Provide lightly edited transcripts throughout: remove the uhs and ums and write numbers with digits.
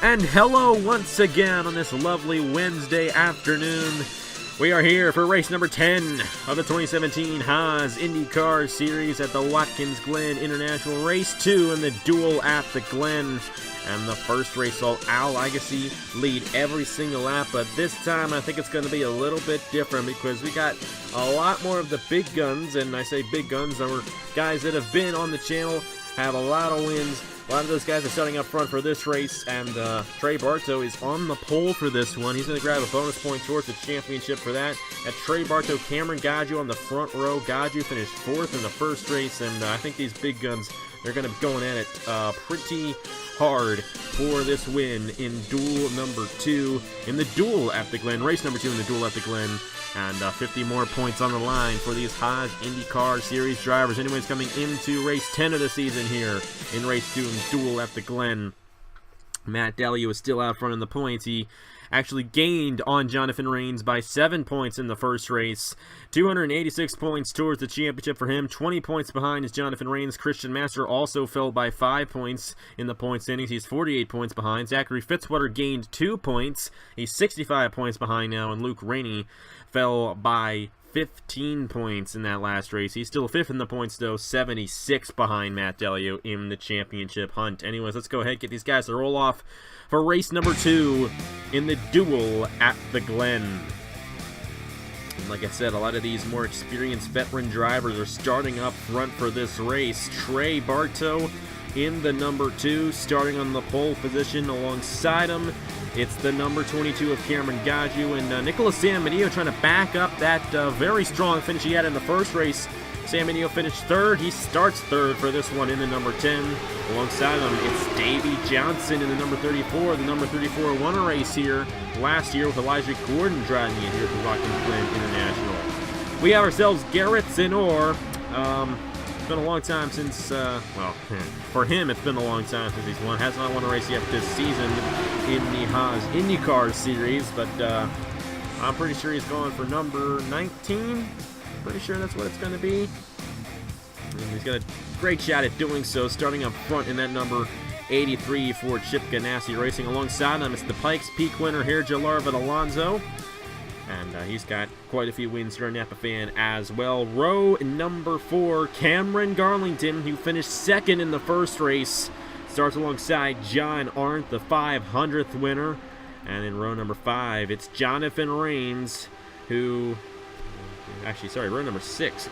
And hello once again on this lovely Wednesday afternoon. We are here for race number 10 of the 2017 Haas IndyCar Series at the Watkins Glen International. Race 2 in the duel at the Glen. And the first race saw Al Legacy lead every single lap, but this time I think it's going to be a little bit different because we got a lot more of the big guns, and I say big guns, there were guys that have been on the channel, have a lot of wins. A lot of those guys are starting up front for this race, and Trey Bartow is on the pole for this one. He's going to grab a bonus point towards the championship for that. At Trey Bartow, Cameron Gaju on the front row. Gaju finished 4th in the first race, and I think these big guns, they're going to be going at it pretty hard for this win in duel number 2 in the duel at the Glen. Race number 2 in the duel at the Glen. And 50 more points on the line for these Haas IndyCar Series drivers. Anyways, coming into race 10 of the season here in race 2 in duel at the Glen. Matt Dalio is still out front in the points. He actually gained on Jonathan Rains by 7 points in the first race. 286 points towards the championship for him. 20 points behind is Jonathan Rains. Christian Master also fell by 5 points in the point standings. He's 48 points behind. Zachary Fitzwater gained 2 points. He's 65 points behind now. And Luke Rainey fell by 15 points in that last race. He's still 5th in the points, though, 76 behind Matt Dalio in the championship hunt. Anyways, let's go ahead and get these guys to roll off for race number 2 in the duel at the Glen. And like I said, a lot of these more experienced veteran drivers are starting up front for this race. Trey Bartow in the number 2, starting on the pole position alongside him. It's the number 22 of Cameron Gaju, and Nicholas Samedillo trying to back up that very strong finish he had in the first race. Samedillo finished 3rd. He starts 3rd for this one in the number 10. Alongside him, it's Davey Johnson in the number 34. The number 34 won a race here last year with Elijah Gordon driving it here for Watkins Glen International. We have ourselves Garrett Zenor. It's been a long time since, well, for him it's been a long time since he's won. Has not won a race yet this season in the Haas IndyCar Series, but I'm pretty sure he's going for number 19. Pretty sure that's what it's going to be. And he's got a great shot at doing so, starting up front in that number 83 for Chip Ganassi Racing. Alongside him, it's the Pikes Peak winner here, Jalarvin Alonso. And he's got quite a few wins for a Napa fan as well. Row number 4, Cameron Garlington, who finished 2nd in the first race, starts alongside John Arndt, the 500th winner. And in row number 5, it's Jonathan Rains, who... Actually, sorry, row number 6.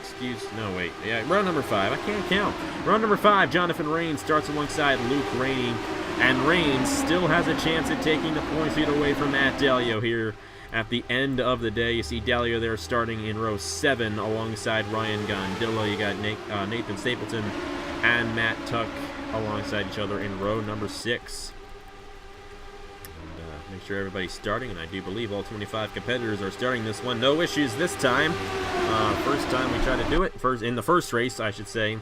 Row number 5. I can't count. Row number 5, Jonathan Rains starts alongside Luke Rainey. And Rains still has a chance at taking the points lead away from Matt Dalio here at the end of the day. You see Dalio there starting in row 7 alongside Ryan Gondilla. You got Nathan Stapleton and Matt Tuck alongside each other in row number 6. And make sure everybody's starting, and I do believe all 25 competitors are starting this one. No issues this time. First time we tried to do it, in the first race, I should say,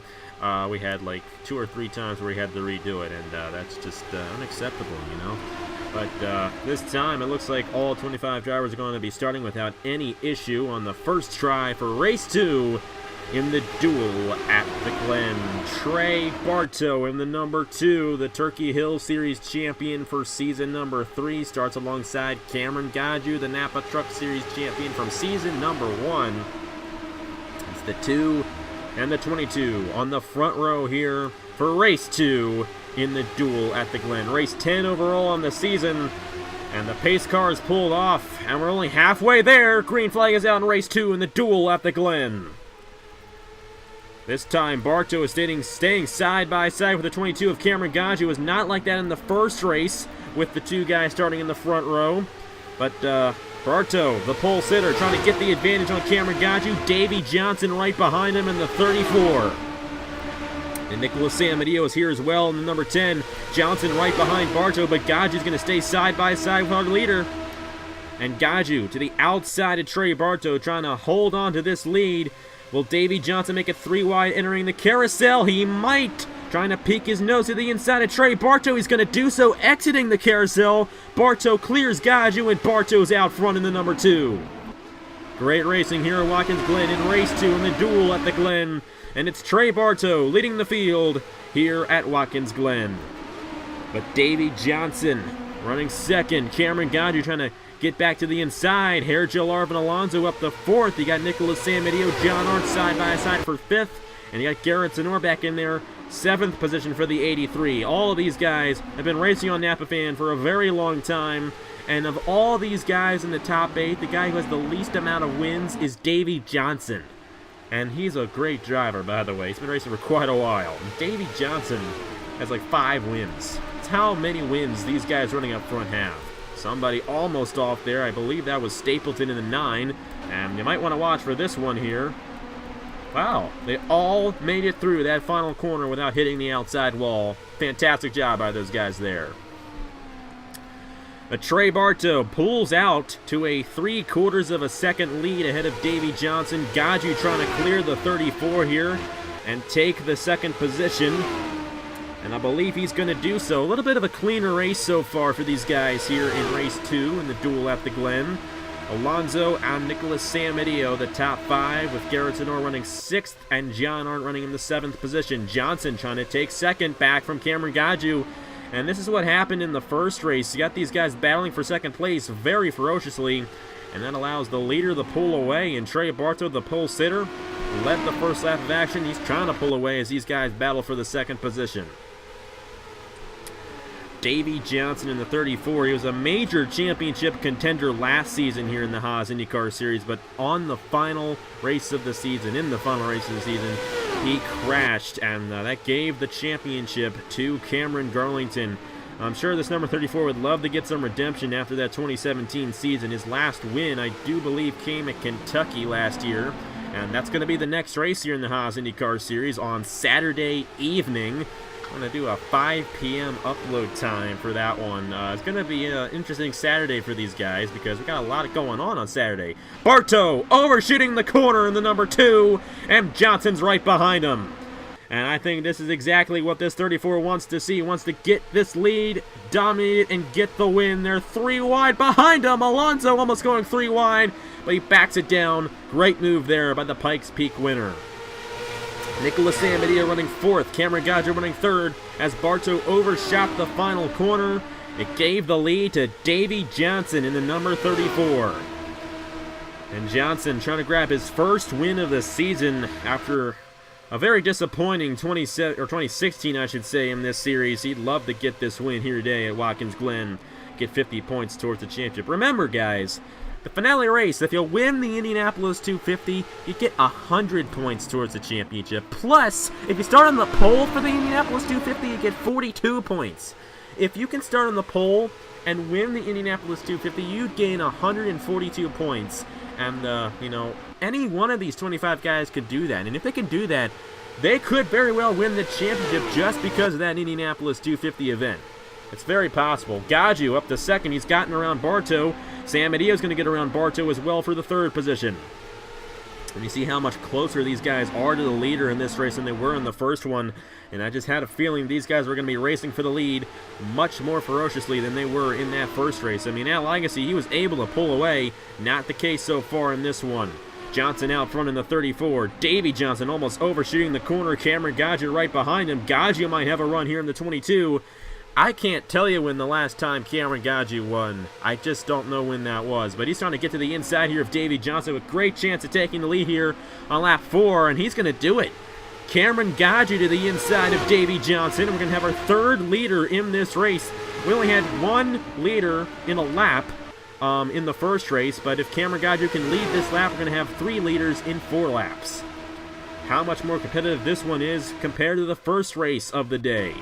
we had like 2 or 3 times where we had to redo it, and that's just unacceptable, you know. But this time, it looks like all 25 drivers are going to be starting without any issue on the first try for race 2 in the duel at the Glen. Trey Bartow in the number 2, the Turkey Hill Series champion for season number 3, starts alongside Cameron Gaju, the Napa Truck Series champion from season number 1. It's the 2 and the 22 on the front row here for race 2 in the duel at the Glen. Race 10 overall on the season, and the pace car is pulled off, and we're only halfway there. Green flag is out in race 2 in the duel at the Glen. This time, Bartow is staying side by side with the 22 of Cameron Gaju. It was not like that in the first race with the 2 guys starting in the front row. But Bartow, the pole sitter, trying to get the advantage on Cameron Gaju. Davey Johnson right behind him in the 34. And Nicholas Samedillo is here as well in the number 10. Johnson right behind Bartow, but Gaju's going to stay side by side with our leader. And Gaju to the outside of Trey Bartow, trying to hold on to this lead. Will Davey Johnson make it 3 wide entering the carousel? He might. Trying to peek his nose to the inside of Trey Bartow. He's going to do so exiting the carousel. Bartow clears Gaju, and Bartow's out front in the number 2. Great racing here at Watkins Glen in race 2 in the duel at the Glen. And it's Trey Bartow leading the field here at Watkins Glen. But Davey Johnson running second. Cameron Gaju trying to get back to the inside. Joe Arvin Alonso up the fourth. You got Nicholas Samedeo, John Arndt side by side for fifth. And you got Garrett Zenor back in there, seventh position for the 83. All of these guys have been racing on Napa Fan for a very long time. And of all these guys in the top 8, the guy who has the least amount of wins is Davey Johnson. And he's a great driver, by the way. He's been racing for quite a while. And Davey Johnson has like 5 wins. That's how many wins these guys running up front have. Somebody almost off there. I believe that was Stapleton in the 9. And you might want to watch for this one here. Wow, they all made it through that final corner without hitting the outside wall. Fantastic job by those guys there. Trey Bartow pulls out to a 3/4 of a second lead ahead of Davey Johnson. Gaju trying to clear the 34 here and take the second position. And I believe he's going to do so. A little bit of a cleaner race so far for these guys here in race 2 in the duel at the Glen. Alonso and Nicholas Samedeo, the top 5, with Garrett Zenor running 6th and John Arndt running in the 7th position. Johnson trying to take second back from Cameron Gaju. And this is what happened in the first race. You got these guys battling for second place very ferociously, and that allows the leader to pull away. And Trey Bartow, the pole sitter, led the first lap of action. He's trying to pull away as these guys battle for the second position. Davey Johnson in the 34. He was a major championship contender last season here in the Haas IndyCar Series, but on the final race of the season, he crashed, and that gave the championship to Cameron Garlington. I'm sure this number 34 would love to get some redemption after that 2017 season. His last win, I do believe, came at Kentucky last year, and that's going to be the next race here in the Haas IndyCar Series on Saturday evening. I'm going to do a 5 p.m. upload time for that one. It's going to be an interesting Saturday for these guys because we got a lot going on Saturday. Bartow overshooting the corner in the number 2, and Johnson's right behind him. And I think this is exactly what this 34 wants to see. He wants to get this lead, dominate it, and get the win. They're 3 wide behind him. Alonso almost going 3 wide, but he backs it down. Great move there by the Pikes Peak winner. Nicholas Samedeo running 4th, Cameron Gaju running 3rd as Bartow overshot the final corner. It gave the lead to Davey Johnson in the number 34. And Johnson trying to grab his first win of the season after a very disappointing 2016, I should say, in this series. He'd love to get this win here today at Watkins Glen, get 50 points towards the championship. Remember, guys, the finale race, if you win the Indianapolis 250, you get 100 points towards the championship. Plus, if you start on the pole for the Indianapolis 250, you get 42 points. If you can start on the pole and win the Indianapolis 250, you gain 142 points. And, any one of these 25 guys could do that. And if they can do that, they could very well win the championship just because of that Indianapolis 250 event. It's very possible. Gaju up to 2nd. He's gotten around Bartow. Samedeo's going to get around Bartow as well for the 3rd position. And you see how much closer these guys are to the leader in this race than they were in the first one. And I just had a feeling these guys were going to be racing for the lead much more ferociously than they were in that first race. I mean, Al Legacy, he was able to pull away. Not the case so far in this one. Johnson out front in the 34. Davey Johnson almost overshooting the corner. Cameron Gaju right behind him. Gaju might have a run here in the 22. I can't tell you when the last time Cameron Gaju won. I just don't know when that was. But he's trying to get to the inside here of Davey Johnson with great chance of taking the lead here on lap 4, and he's going to do it. Cameron Gaju to the inside of Davey Johnson. We're going to have our 3rd leader in this race. We only had 1 leader in a lap in the first race, but if Cameron Gaju can lead this lap, we're going to have 3 leaders in 4 laps. How much more competitive this one is compared to the first race of the day.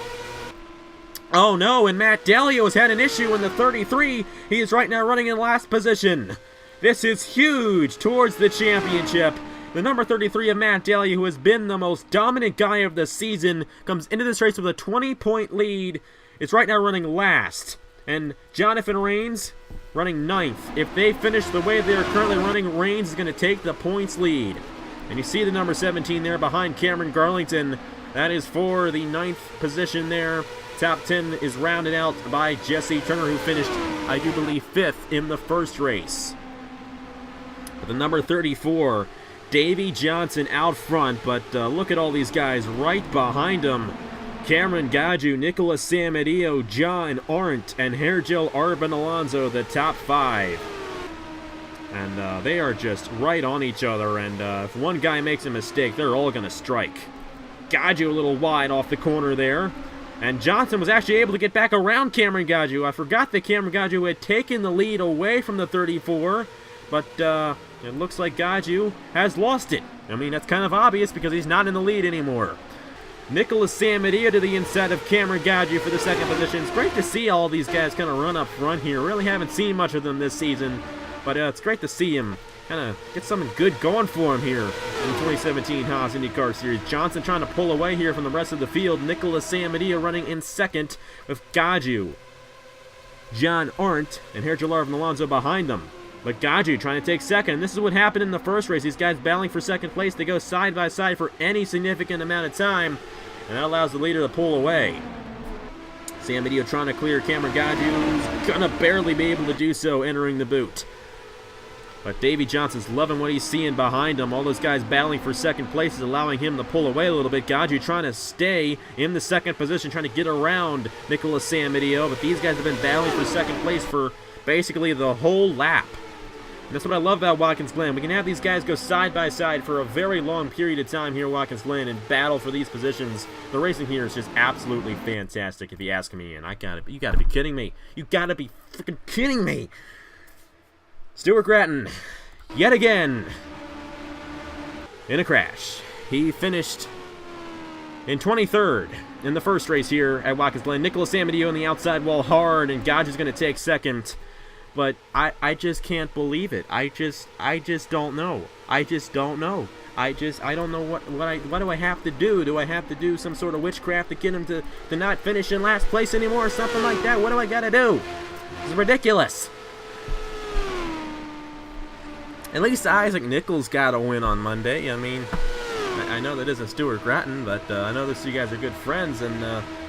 Oh no, and Matt Delio has had an issue in the 33. He is right now running in last position. This is huge towards the championship. The number 33 of Matt Delio, who has been the most dominant guy of the season, comes into this race with a 20-point lead. Is right now running last. And Jonathan Rains running 9th. If they finish the way they're currently running, Rains is going to take the points lead. And you see the number 17 there behind Cameron Garlington. That is for the 9th position there. Top 10 is rounded out by Jesse Turner, who finished, I do believe, 5th in the first race. But the number 34, Davey Johnson out front, but look at all these guys right behind him. Cameron Gaju, Nicholas Samadillo, John Arndt, and Hergel Arbin Alonso, the top 5. And they are just right on each other, and if one guy makes a mistake, they're all going to strike. Gaju a little wide off the corner there. And Johnson was actually able to get back around Cameron Gaju. I forgot that Cameron Gaju had taken the lead away from the 34, but it looks like Gaju has lost it. I mean, that's kind of obvious because he's not in the lead anymore. Nicholas Samadillo to the inside of Cameron Gaju for the second position. It's great to see all these guys kind of run up front here. Really haven't seen much of them this season, but it's great to see him kind of get something good going for him here in the 2017 Haas IndyCar Series. Johnson trying to pull away here from the rest of the field. Nicholas Samadillo running in second with Gaju, John Arndt, and Hergel Arbin Alonso behind them. But Gaju trying to take second. This is what happened in the first race. These guys battling for second place. They go side by side for any significant amount of time, and that allows the leader to pull away. Samadillo trying to clear Cameron Gaju. Gonna barely be able to do so entering the boot. But Davey Johnson's loving what he's seeing behind him. All those guys battling for second place is allowing him to pull away a little bit. Gaju trying to stay in the second position, trying to get around Nicholas Samadillo. But these guys have been battling for second place for basically the whole lap. And that's what I love about Watkins Glen. We can have these guys go side by side for a very long period of time here at Watkins Glen and battle for these positions. The racing here is just absolutely fantastic, if you ask me. And you gotta be kidding me. You gotta be freaking kidding me. Stuart Gratton, yet again, in a crash. He finished in 23rd in the first race here at Watkins Glen. Nicholas Samadillo on the outside wall hard, and Gaju's going to take second. But I just can't believe it. I just don't know. I don't know what do I have to do? Do I have to do some sort of witchcraft to get him to not finish in last place anymore or something like that? What do I got to do? This is ridiculous. At least Isaac Nichols got a win on Monday. I mean, I know that isn't Stuart Gratton, but I know those two guys are good friends, and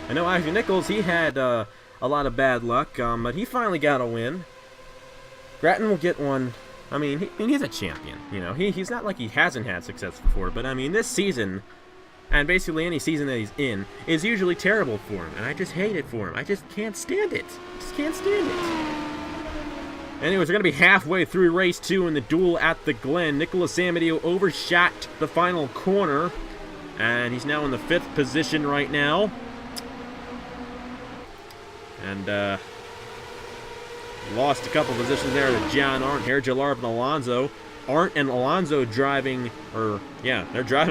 I know Isaac Nichols, he had a lot of bad luck, but he finally got a win. Gratton will get one. I mean, he's a champion, you know. He's not like he hasn't had success before, but I mean, this season, and basically any season that he's in, is usually terrible for him, and I just hate it for him. I just can't stand it. Just can't stand it. Anyways, we're going to be halfway through race 2 in the duel at the Glen. Nicholas Samadillo overshot the final corner, and he's now in the 5th position right now. And lost a couple positions there to John Arndt, Hergel Arbin Alonso. Arndt and Alonso driving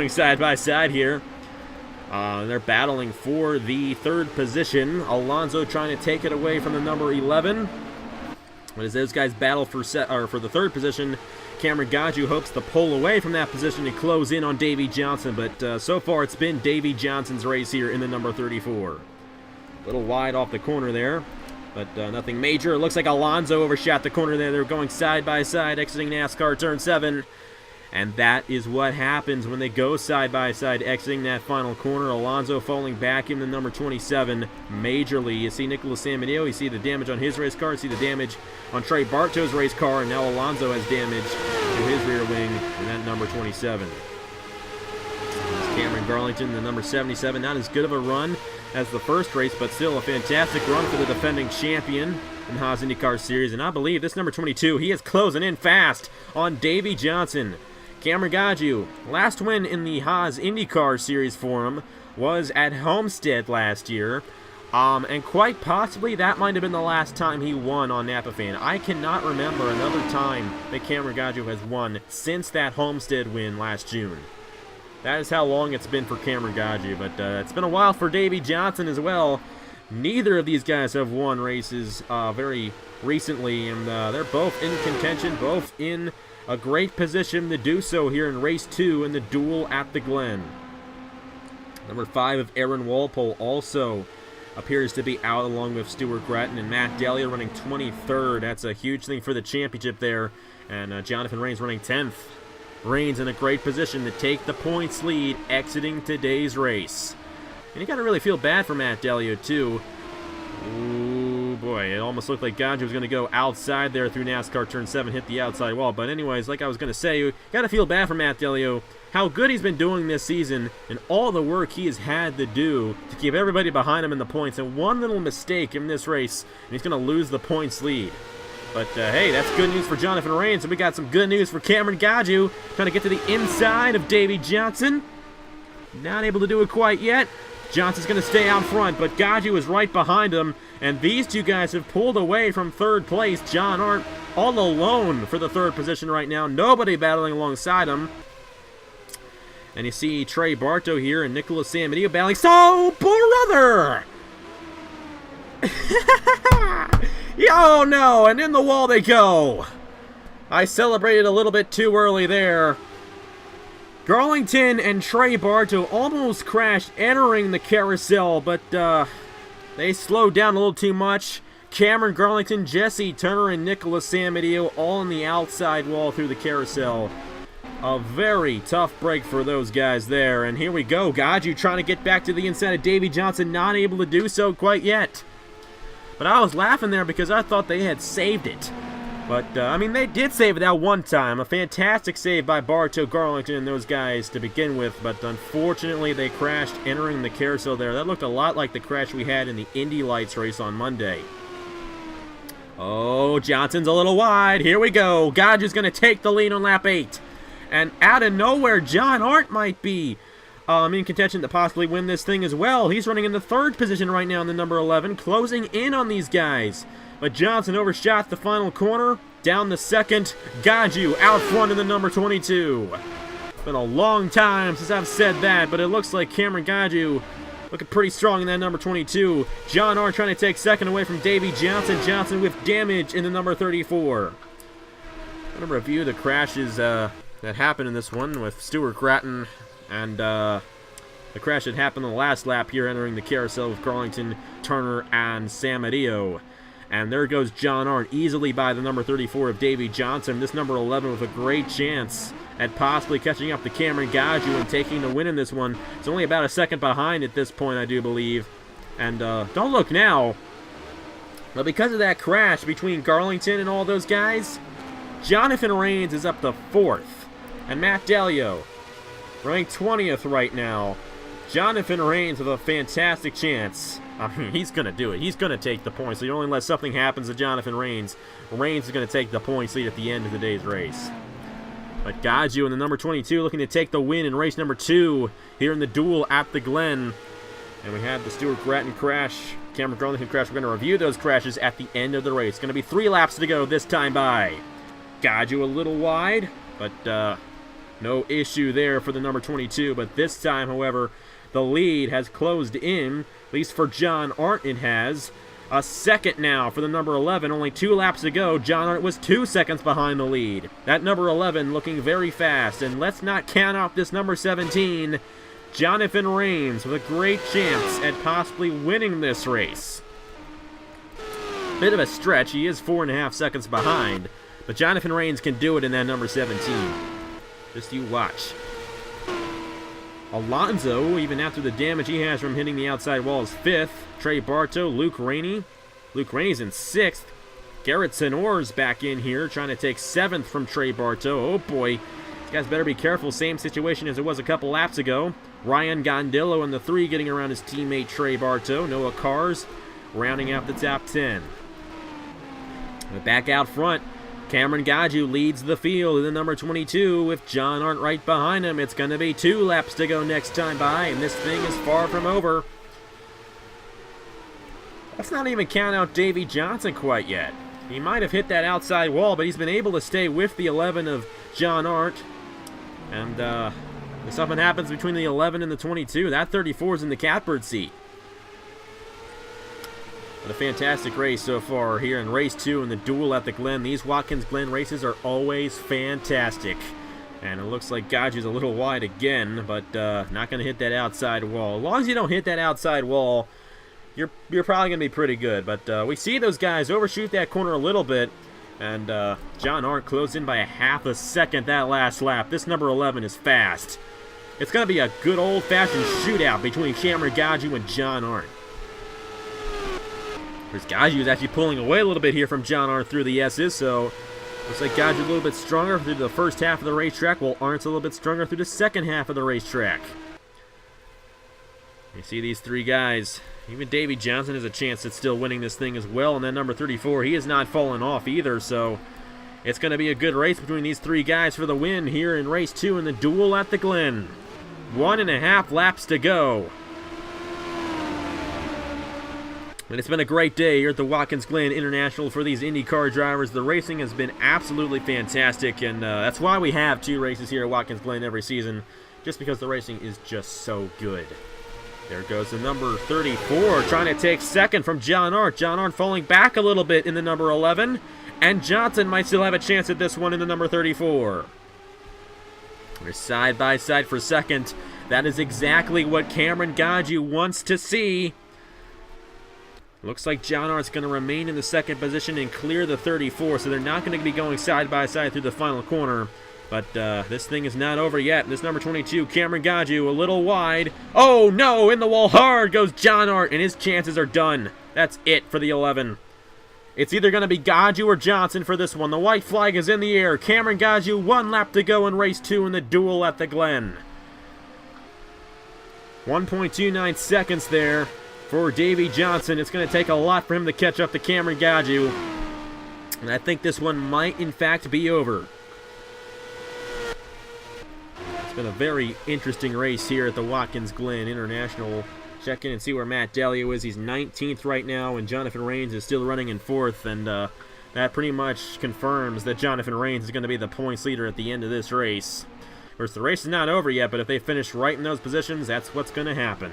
side by side here. They're battling for the 3rd position. Alonso trying to take it away from the number 11. But as those guys battle for the 3rd position, Cameron Gaju hopes to pull away from that position and close in on Davey Johnson. But so far, it's been Davey Johnson's race here in the number 34. A little wide off the corner there, but nothing major. It looks like Alonso overshot the corner there. They're going side by side, exiting NASCAR Turn 7. And that is what happens when they go side by side, exiting that final corner. Alonso falling back in the number 27 majorly. You see Nicholas Samadillo, you see the damage on his race car, you see the damage on Trey Bartow's race car, and now Alonso has damage to his rear wing in that number 27. Cameron Garlington, the number 77, not as good of a run as the first race, but still a fantastic run for the defending champion in the Haas IndyCar Series. And I believe this number 22, he is closing in fast on Davey Johnson. Cameron Gaju, last win in the Haas IndyCar Series for him was at Homestead last year. And quite possibly that might have been the last time he won on Napa Fan. I cannot remember another time that Cameron Gaju has won since that Homestead win last June. That is how long it's been for Cameron Gaju, but it's been a while for Davey Johnson as well. Neither of these guys have won races very recently, and they're both in contention, both in a great position to do so here in race 2 in the duel at the Glen. Number 5 of Aaron Walpole also appears to be out, along with Stuart Gratton, and Matt Delia running 23rd. That's a huge thing for the championship there, and Jonathan Rains running 10th. Rains in a great position to take the points lead exiting today's race. And you got to really feel bad for Matt Delia too. Ooh, boy, it almost looked like Gaju was going to go outside there through NASCAR turn 7, hit the outside wall. But anyways, like I was going to say, you got to feel bad for Matt Delio. How good he's been doing this season and all the work he has had to do to keep everybody behind him in the points. And one little mistake in this race, and he's going to lose the points lead. But, hey, that's good news for Jonathan Rains. And we got some good news for Cameron Gaju, trying to get to the inside of Davey Johnson. Not able to do it quite yet. Johnson's going to stay out front, but Gaju is right behind him. And these two guys have pulled away from third place. John Arndt all alone for the third position right now. Nobody battling alongside him. And you see Trey Bartow here and Nicholas Samadillo battling. So, brother! Oh no, and in the wall they go. I celebrated a little bit too early there. Garlington and Trey Bartow almost crashed entering the carousel, but they slowed down a little too much. Cameron Garlington, Jesse Turner, and Nicholas Samadillo all on the outside wall through the carousel. A very tough break for those guys there. And here we go. Gaju trying to get back to the inside of Davey Johnson, not able to do so quite yet. But I was laughing there because I thought they had saved it. But, I mean, they did save it that one time. A fantastic save by Bartow, Garlington, and those guys to begin with. But unfortunately, they crashed entering the carousel there. That looked a lot like the crash we had in the Indy Lights race on Monday. Oh, Johnson's a little wide. Here we go. Gaju's going to take the lead on lap 8. And out of nowhere, John Arndt might be in contention to possibly win this thing as well. He's running in the third position right now in the number 11, closing in on these guys. But Johnson overshot the final corner, down the second. Gaju out front in the number 22. It's been a long time since I've said that, but it looks like Cameron Gaju looking pretty strong in that number 22. John Arndt trying to take second away from Davey Johnson. Johnson with damage in the number 34. I'm going to review the crashes that happened in this one with Stuart Gratton and the crash that happened on the last lap here entering the carousel with Garlington, Turner, and Samadillo. And there goes John Arndt easily by the number 34 of Davey Johnson. This number 11 with a great chance at possibly catching up to Cameron Gaju and taking the win in this one. It's only about a second behind at this point, I do believe. And don't look now, but because of that crash between Garlington and all those guys, Jonathan Rains is up to 4th. And Matt Delio, ranked 20th right now. Jonathan Rains with a fantastic chance. I mean, he's going to do it. He's going to take the points. So only unless something happens to Jonathan Rains, Rains is going to take the points lead at the end of the day's race. But Gaju in the number 22 looking to take the win in race number 2 here in the duel at the Glen. And we had the Stuart Gratton crash, Cameron Garlington crash. We're going to review those crashes at the end of the race. Going to be 3 laps to go this time by. Gaju a little wide, but no issue there for the number 22. But this time, however, the lead has closed in, at least for John Arndt it has. A second now for the number 11. Only 2 laps to go. John Arndt was 2 seconds behind the lead. That number 11 looking very fast. And let's not count out this number 17, Jonathan Rains, with a great chance at possibly winning this race. Bit of a stretch. He is 4.5 seconds behind. But Jonathan Rains can do it in that number 17. Just you watch. Alonso, even after the damage he has from hitting the outside wall, is 5th. Trey Bartow, Luke Rainey. Luke Rainey's in 6th. Garrett Sonor's back in here, trying to take 7th from Trey Bartow. Oh boy, these guys better be careful. Same situation as it was a couple laps ago. Ryan Gondillo in the 3 getting around his teammate Trey Bartow. Noah Cars rounding out the top 10. But back out front, Cameron Gaju leads the field in the number 22 with John Arndt right behind him. It's going to be 2 laps to go next time by, and this thing is far from over. Let's not even count out Davey Johnson quite yet. He might have hit that outside wall, but he's been able to stay with the 11 of John Arndt. And if something happens between the 11 and the 22, that 34 is in the catbird seat. But a fantastic race so far here in race 2 in the duel at the Glen. These Watkins Glen races are always fantastic. And it looks like Gaju's a little wide again, but not going to hit that outside wall. As long as you don't hit that outside wall, you're probably going to be pretty good. But we see those guys overshoot that corner a little bit. And John Arndt closed in by a half a second that last lap. This number 11 is fast. It's going to be a good old-fashioned shootout between Cameron Gaju and John Arndt. Whereas Gaju is actually pulling away a little bit here from John Arndt through the S's, so looks like Gaju a little bit stronger through the first half of the racetrack, while Arndt's a little bit stronger through the second half of the racetrack. You see these three guys. Even Davey Johnson has a chance at still winning this thing as well, and then number 34, he has not fallen off either, so it's going to be a good race between these three guys for the win here in race 2 in the duel at the Glen. 1.5 laps to go. And it's been a great day here at the Watkins Glen International for these IndyCar drivers. The racing has been absolutely fantastic, and that's why we have 2 races here at Watkins Glen every season, just because the racing is just so good. There goes the number 34, trying to take second from John Arndt. John Arndt falling back a little bit in the number 11, and Johnson might still have a chance at this one in the number 34. We're side by side for second. That is exactly what Cameron Gaju wants to see. Looks like John Arndt's going to remain in the second position and clear the 34, so they're not going to be going side by side through the final corner. But this thing is not over yet. This number 22, Cameron Gaju, a little wide. Oh no, in the wall hard goes John Arndt, and his chances are done. That's it for the 11. It's either going to be Gaju or Johnson for this one. The white flag is in the air. Cameron Gaju, 1 lap to go in race 2 in the duel at the Glen. 1.29 seconds there for Davey Johnson. It's going to take a lot for him to catch up to Cameron Gaju. And I think this one might, in fact, be over. It's been a very interesting race here at the Watkins Glen International. Check in and see where Matt Dalio is. He's 19th right now, and Jonathan Rains is still running in 4th. And that pretty much confirms that Jonathan Rains is going to be the points leader at the end of this race. Of course, the race is not over yet, but if they finish right in those positions, that's what's going to happen.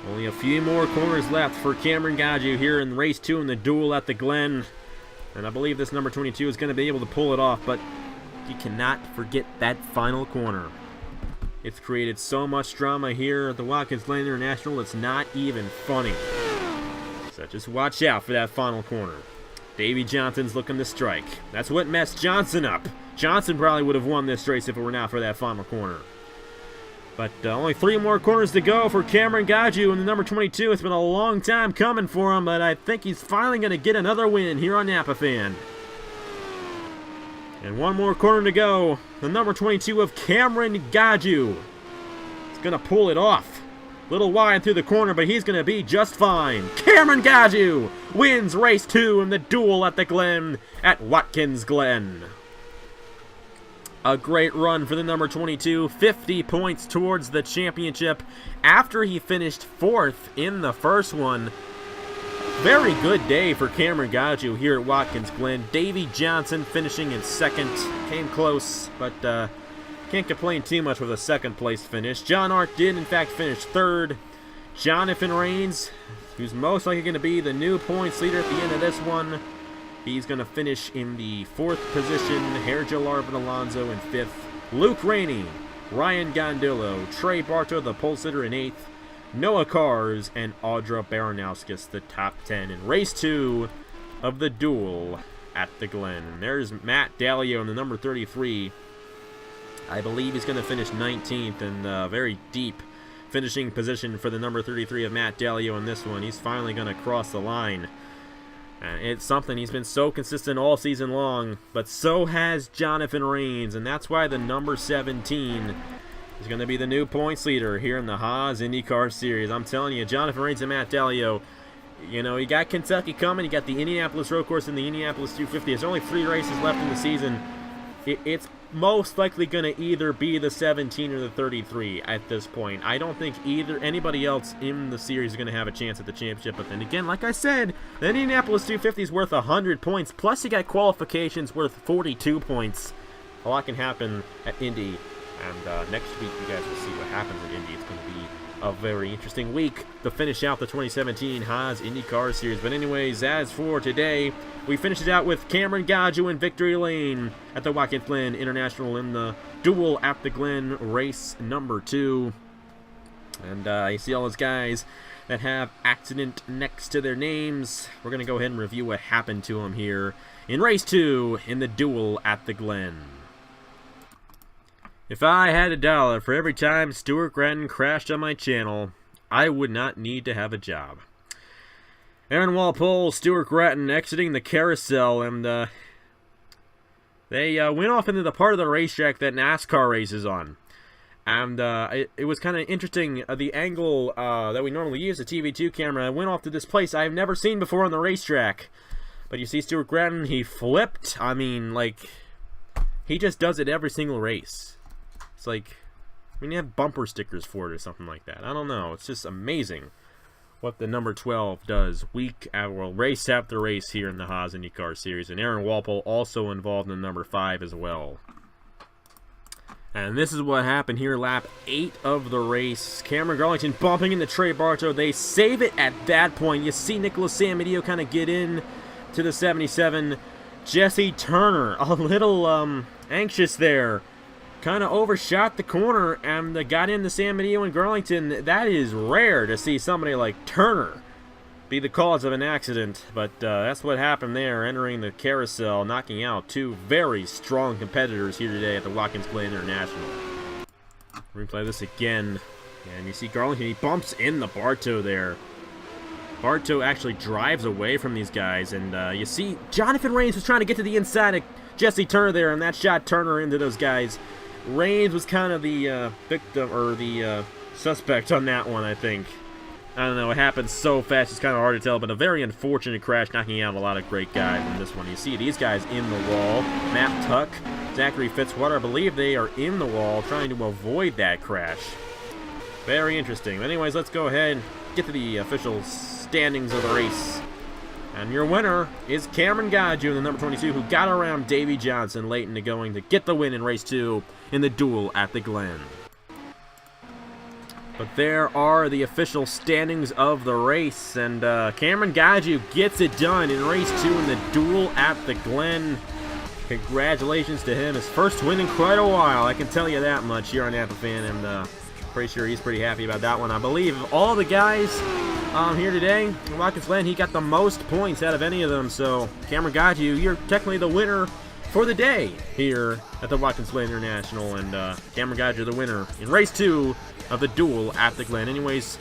Only a few more corners left for Cameron Gaju here in race 2 in the duel at the Glen. And I believe this number 22 is going to be able to pull it off, but you cannot forget that final corner. It's created so much drama here at the Watkins Glen International, it's not even funny. So just watch out for that final corner. Davey Johnson's looking to strike. That's what messed Johnson up. Johnson probably would have won this race if it were not for that final corner. But only 3 more corners to go for Cameron Gaju in the number 22. It's been a long time coming for him, but I think he's finally going to get another win here on Napa Fan. And 1 more corner to go. The number 22 of Cameron Gaju. He's going to pull it off. Little wide through the corner, but he's going to be just fine. Cameron Gaju wins race 2 in the duel at the Glen at Watkins Glen. A great run for the number 22, 50 points towards the championship after he finished 4th in the first one. Very good day for Cameron Gaju here at Watkins Glen. Davey Johnson finishing in 2nd, came close, but can't complain too much with a 2nd place finish. John Arndt did in fact finish 3rd. Jonathan Rains, who's most likely going to be the new points leader at the end of this one, he's going to finish in the 4th position. Herjo Larvin Alonso in 5th. Luke Rainey, Ryan Gondillo, Trey Barto, the pole sitter in 8th. Noah Kars and Audra Baranowskis, the top 10 in race 2 of the duel at the Glen. And there's Matt Dalio in the number 33. I believe he's going to finish 19th, and very deep finishing position for the number 33 of Matt Dalio in this one. He's finally going to cross the line. It's something, he's been so consistent all season long, but so has Jonathan Rains, and that's why the number 17 is going to be the new points leader here in the Haas IndyCar Series. I'm telling you, Jonathan Rains and Matt Dalio, you know, you got Kentucky coming, you got the Indianapolis Road Course and the Indianapolis 250. There's only 3 races left in the season. It's most likely going to either be the 17 or the 33 at this point. I don't think anybody else in the series is going to have a chance at the championship. But then again, like I said, the Indianapolis 250 is worth 100 points. Plus, you got qualifications worth 42 points. A lot can happen at Indy. And next week, you guys will see what happens at Indy. It's going to be a very interesting week to finish out the 2017 Haas IndyCar Series. But anyways, as for today, we finish it out with Cameron Gaju in victory lane at the Watkins Glen International in the duel at the Glen race number 2. And you see all those guys that have accident next to their names. We're going to go ahead and review what happened to them here in race 2 in the duel at the Glen. If I had $1 for every time Stuart Gratton crashed on my channel, I would not need to have a job. Aaron Walpole, Stuart Gratton exiting the carousel, and they went off into the part of the racetrack that NASCAR races on. And it was kind of interesting, the angle that we normally use, the TV2 camera, went off to this place I've never seen before on the racetrack. But you see Stuart Gratton, he flipped. I mean, like, he just does it every single race. It's like, I mean, you have bumper stickers for it or something like that. I don't know. It's just amazing what the number 12 does race after race here in the Haas IndyCar Series. And Aaron Walpole also involved in number 5 as well. And this is what happened here, lap 8 of the race. Cameron Garlington bumping into Trey Bartow. They save it at that point. You see Nicholas Samedeo kind of get in to the 77. Jesse Turner, a little anxious there. Kind of overshot the corner and got into Samedeo and Garlington. That is rare to see somebody like Turner be the cause of an accident, but that's what happened there, entering the carousel, knocking out 2 very strong competitors here today at the Watkins Glen International. Replay this again, and you see Garlington, he bumps in the Bartow there. Bartow actually drives away from these guys, and you see Jonathan Rains was trying to get to the inside of Jesse Turner there, and that shot Turner into those guys. Rains was kind of the victim, or the suspect on that one, I think. I don't know, it happened so fast, it's kind of hard to tell, but a very unfortunate crash, knocking out a lot of great guys in this one. You see these guys in the wall. Matt Tuck, Zachary Fitzwater, I believe they are in the wall, trying to avoid that crash. Very interesting. But anyways, let's go ahead and get to the official standings of the race. And your winner is Cameron Gaju in the number 22, who got around Davey Johnson late into going to get the win in race 2 in the duel at the Glen. But there are the official standings of the race, and Cameron Gaju gets it done in race 2 in the duel at the Glen. Congratulations to him. His first win in quite a while, I can tell you that much here on AppleFan, and pretty sure he's pretty happy about that one. I believe of all the guys here today in Watkins Glen, he got the most points out of any of them. So, Cameron Gaju, you're technically the winner for the day here at the Watkins Glen International, and Cameron Gaju the winner in race 2 of the duel at the Glen. Anyways,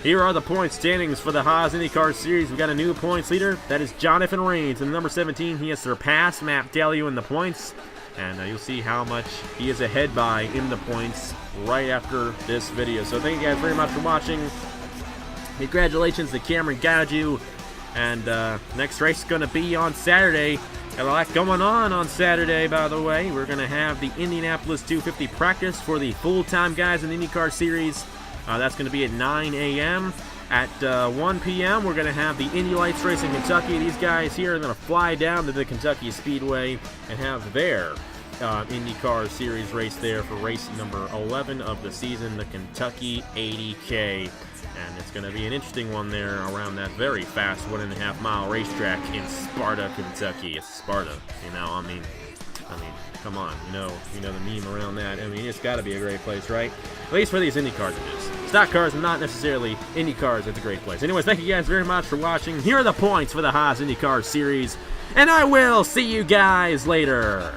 here are the point standings for the Haas IndyCar Series. We've got a new points leader. That is Jonathan Rains. And number 17, he has surpassed Matt Dalio in the points. And you'll see how much he is ahead by in the points right after this video. So thank you guys very much for watching. Congratulations to Cameron Gaju. And next race is going to be on Saturday. Got a lot going on Saturday, by the way. We're going to have the Indianapolis 250 practice for the full-time guys in the IndyCar Series. That's going to be at 9 a.m. At 1 p.m., we're going to have the Indy Lights race in Kentucky. These guys here are going to fly down to the Kentucky Speedway and have their IndyCar Series race there for race number 11 of the season, the Kentucky 80K. And it's going to be an interesting one there around that very fast 1.5 mile racetrack in Sparta, Kentucky. It's Sparta, you know, I mean, come on, you know the meme around that. I mean, it's got to be a great place, right? At least for these Indy cars it is. Stock cars, not necessarily Indy cars, it's a great place. Anyways, thank you guys very much for watching. Here are the points for the Haas IndyCar Series, and I will see you guys later.